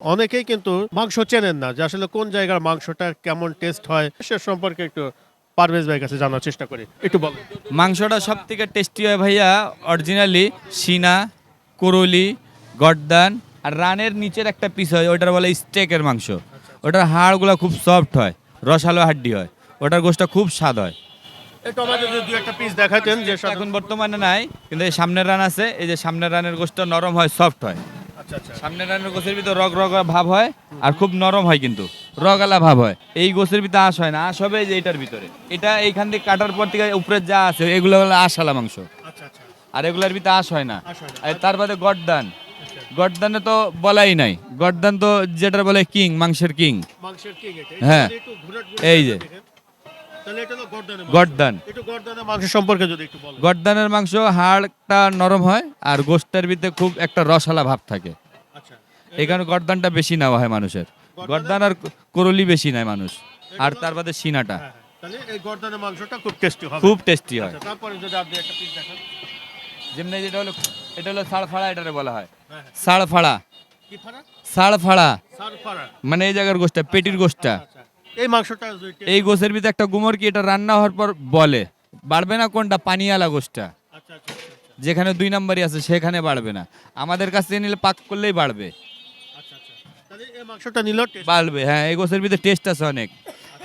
অনেকেই কিন্তু মাংস চেনেন না যে আসলে কোন জায়গার মাংসটা কেমন টেস্ট হয় সে সম্পর্কে একটু পারভেজ ভাইয়ের কাছে জানার চেষ্টা করি, একটু বলেন। মাংসটা সব থেকে টেস্টি হয় ভাইয়া অরিজিনালি সিনা, করলি, গর্দান আর রানের নিচের একটা পিস হয়, ওটার বলে স্টেকের মাংস। ওটার হাড়গুলো খুব সফট হয়, রসালো হাড্ডি হয়, ওটার গোশটা খুব স্বাদ হয়। একটু আমাদের যদি দুই একটা পিস দেখাতেন যে এখন বর্তমানে নাই, কিন্তু এই সামনের রান আছে, এই যে সামনের রানের গোশটা নরম হয়, সফট হয়। আচ্ছা আচ্ছা সামনের রানের গোছের ভিতর রগ রগ ভাব হয় আর খুব নরম হয়, কিন্তু রগালা ভাব হয়। এই গোছের ভিতরে আঁশ হয় না, আঁশ হবে এই যে এটার ভিতরে। এটা এইখান থেকে কাটার পর থেকে উপরে যা আছে এগুলো হলো আঁশালা মাংস, আচ্ছা আচ্ছা আর এগুলোর ভিতরে আঁশ হয় না। আঁশ হয় না। আর তার বাদে গর্দান, গর্দানে তো বলাই নাই, গর্দান তো যেটা বলে কিং, মাংসের কিং। মাংসের কি এটা হ্যাঁ, একটু ঘুরে এই যে তাহলে এটা হলো গর্দানের মাংস। গর্দান। একটু গর্দানের মাংস সম্পর্কে যদি একটু বলেন। গর্দানের মাংস হাড়টা নরম হয় আর গোশতের ভিতরে খুব একটা রসালা ভাব থাকে। আচ্ছা এখানে গর্দানটা বেশি নেওয়া হয় মানুষের, গর্দান আর করলি বেশি নেয় মানুষ। আর তার বাদে সিনাটা হ্যাঁ হ্যাঁ, তাহলে এই গর্দানের মাংসটা খুব টেস্টি হবে। খুব টেস্টি হয়। আচ্ছা তারপরে যদি আপনি একটা পিস দেখান। যেমনি যেটা হলো, এটা হলো সাড়ফাড়া, এটারে বলা হয় হ্যাঁ হ্যাঁ সাড়ফাড়া। কি ফাড়া? সাড়ফাড়া সারফাড়া। মানে এই জায়গার গোশটা, পেটির গোশটা। আচ্ছা এই মাংসটা যদি এই গোছের ভিতরে একটা গুমর কি, এটা রান্না হওয়ার পর বলে বাড়বে না কোনটা, পানিয়ালা গোশটা। আচ্ছা আচ্ছা আচ্ছা যেখানে 2 নম্বরই আছে সেখানে বাড়বে না, আমাদের কাছ থেকে নিলে পাক করলেই বাড়বে। আচ্ছা আচ্ছা তাহলে এই মাংসটা নিলেও টেস্ট। বাড়বে, হ্যাঁ। এই গোছের ভিতরে টেস্ট আছে অনেক,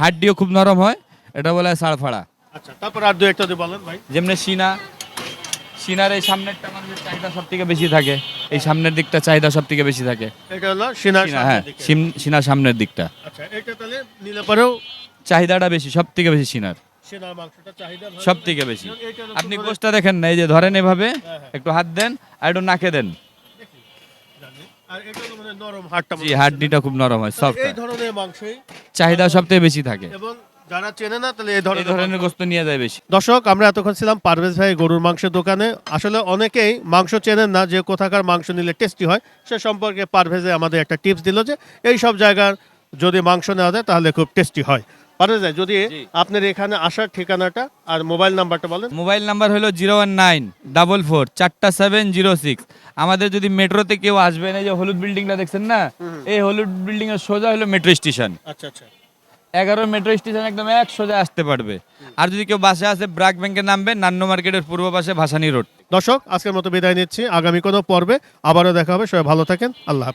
হাড্ডিও খুব নরম হয়, এটা বলা হয় সাড়ফাড়া। আচ্ছা তারপর আর দুই একটা যদি বলেন ভাই। যেমনি সিনা, সিনার এই সামনেরটা মানুষের চাহিদা সব থেকে বেশি থাকে, এই সামনের দিকটা চাহিদা সব থেকে বেশি থাকে। এটা হলো সিনার সিনা, হ্যাঁ, সামনের দিকে। সিনার সামনের দিকটা আচ্ছা এটা তাহলে নিলে পরেও চাহিদাটা বেশি, সব থেকে বেশি সিনার, সিনার মাংসটা চাহিদা ভালো। সব থেকে বেশি। এবং এইটা হলো আপনি খুব গোশটা দেখেন না, এই যে ধরেন এভাবে, হ্যাঁ, হ্যাঁ। একটু হাত দেন আর একটু নাকে দেন, দেখি, জানি। আর এটা হলো মানে নরম হাড়টা জি হাড্ডিটা খুব নরম হয়, সফট এই হয়, ধরনের মাংসই চাহিদা সব থেকে বেশি থাকে। এবং যারা চেনে না তাহলে এই এই ধরনের ধরনের গোশত নিয়ে যায় বেশি। দর্শক আমরা এতক্ষণ ছিলাম পারভেজ ভাই গরুর মাংসের দোকানে। আসলে অনেকেই মাংস চেনেন না যে কোথাকার মাংস নিলে টেস্টি হয়, সে সম্পর্কে পারভেজে আমাদের একটা টিপস দিল যে এই সব জায়গার যদি মাংস নেওয়া যায় তাহলে খুব টেস্টি হয়। পারভেজ ভাই যদি জি। আপনার এখানে আসার ঠিকানাটা আর মোবাইল নাম্বারটা বলেন। মোবাইল নাম্বার হলো 019444706। আমাদের যদি মেট্রোতে কেউ আসবেন, এই যে হলুদ বিল্ডিংটা দেখছেন না, এই হলুদ বিল্ডিং এর সোজা হলো মেট্রো স্টেশন। আচ্ছা আচ্ছা 11 মেট্রো স্টেশন একদম এক সোজা আসতে পারবে। আর যদি কেউ বাসে আসে, ব্র্যাক ব্যাংকে নামবে, নান্ন মার্কেটের পূর্ব পাশে ভাসানী রোড। দর্শক আজকের মতো বিদায় নিচ্ছি, আগামী কোনো পর্বে আবারও দেখা হবে। সবাই ভালো থাকেন, আল্লাহ হাফেজ।